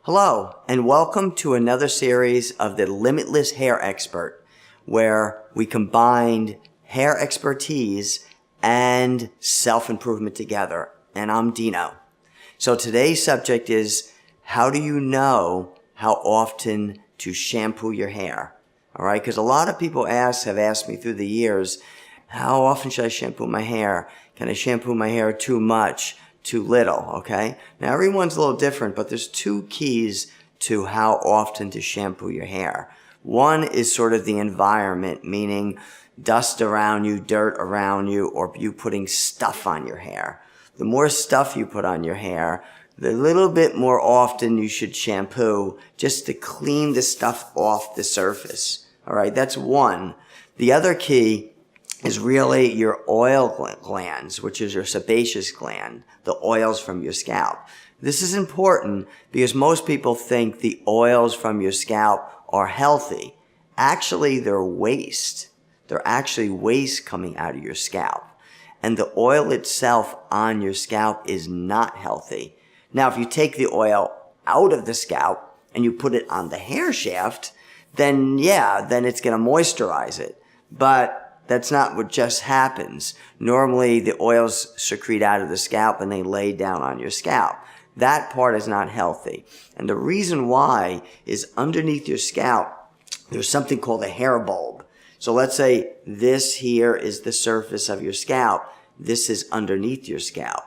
Hello, and welcome to another series of the Limitless Hair Expert, where we combined hair expertise and self-improvement together. And I'm Dino. So today's subject is, how do you know how often to shampoo your hair? All right, because a lot of people have asked me through the years, how often should I shampoo my hair? Can I shampoo my hair too much? Too little, okay? Now everyone's a little different, but there's two keys to how often to shampoo your hair. One is sort of the environment, meaning dust around you, dirt around you, or you putting stuff on your hair. The more stuff you put on your hair, the little bit more often you should shampoo just to clean the stuff off the surface. All right, that's one. The other key is really your oil glands, which is your sebaceous gland, the oils from your scalp. This is important because most people think the oils from your scalp are healthy. Actually, they're waste. They're actually waste coming out of your scalp. And the oil itself on your scalp is not healthy. Now, if you take the oil out of the scalp and you put it on the hair shaft, then it's going to moisturize it. But that's not what just happens. Normally, the oils secrete out of the scalp and they lay down on your scalp. That part is not healthy. And the reason why is underneath your scalp, there's something called a hair bulb. So let's say this here is the surface of your scalp. This is underneath your scalp.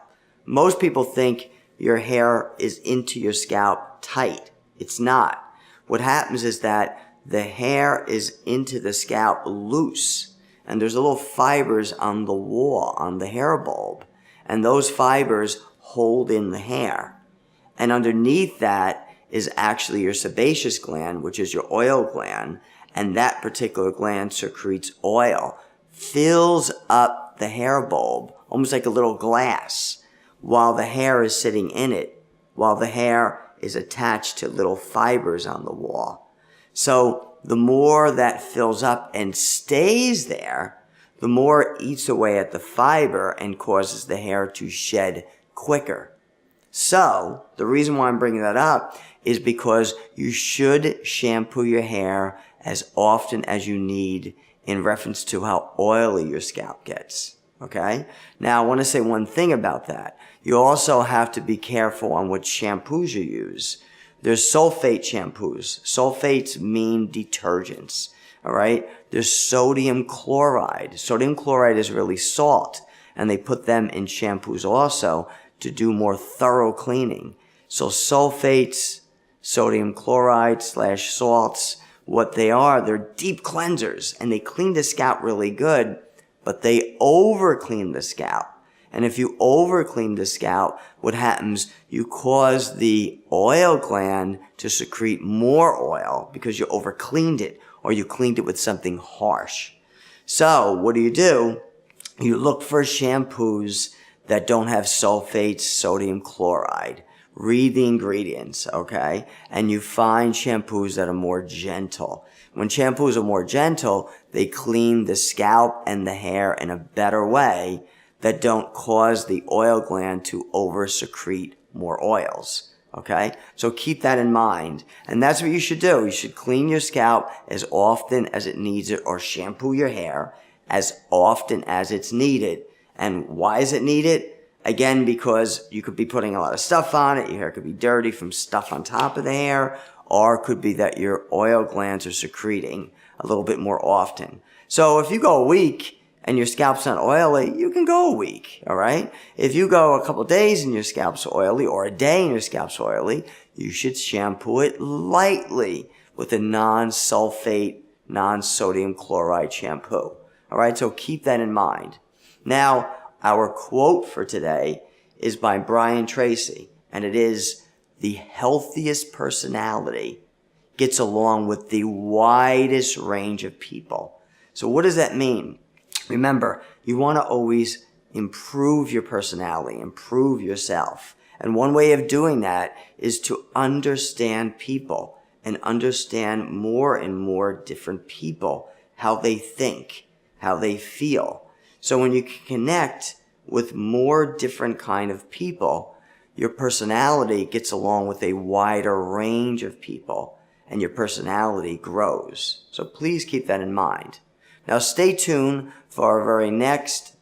Most people think your hair is into your scalp tight. It's not. What happens is that the hair is into the scalp loose. And there's little fibers on the wall, on the hair bulb. And those fibers hold in the hair. And underneath that is actually your sebaceous gland, which is your oil gland. And that particular gland secretes oil, fills up the hair bulb, almost like a little glass, while the hair is sitting in it, while the hair is attached to little fibers on the wall. So the more that fills up and stays there, the more it eats away at the fiber and causes the hair to shed quicker. So, the reason why I'm bringing that up is because you should shampoo your hair as often as you need in reference to how oily your scalp gets. Okay? Now, I want to say one thing about that. You also have to be careful on what shampoos you use. There's sulfate shampoos. Sulfates mean detergents, all right? There's sodium chloride. Sodium chloride is really salt, and they put them in shampoos also to do more thorough cleaning. So sulfates, sodium chloride / salts, what they are, they're deep cleansers, and they clean the scalp really good, but they over-clean the scalp. And if you over-clean the scalp, what happens? You cause the oil gland to secrete more oil because you over-cleaned it, or you cleaned it with something harsh. So what do? You look for shampoos that don't have sulfates, sodium chloride. Read the ingredients, okay? And you find shampoos that are more gentle. When shampoos are more gentle, they clean the scalp and the hair in a better way that don't cause the oil gland to over-secrete more oils, okay? So keep that in mind. And that's what you should do. You should clean your scalp as often as it needs it, or shampoo your hair as often as it's needed. And why is it needed? Again, because you could be putting a lot of stuff on it. Your hair could be dirty from stuff on top of the hair, or it could be that your oil glands are secreting a little bit more often. So if you go a week and your scalp's not oily, you can go a week, all right? If you go a couple days and your scalp's oily, or a day and your scalp's oily, you should shampoo it lightly with a non-sulfate, non-sodium chloride shampoo, all right? So keep that in mind. Now, our quote for today is by Brian Tracy, and it is, "The healthiest personality gets along with the widest range of people." So what does that mean? Remember, you want to always improve your personality, improve yourself. And one way of doing that is to understand people and understand more and more different people, how they think, how they feel. So when you can connect with more different kind of people, your personality gets along with a wider range of people, and your personality grows. So please keep that in mind. Now stay tuned for our very next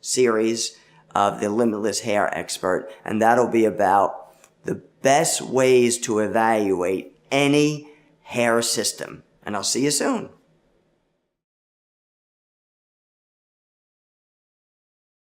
series of the Limitless Hair Expert, and that'll be about the best ways to evaluate any hair system. And I'll see you soon.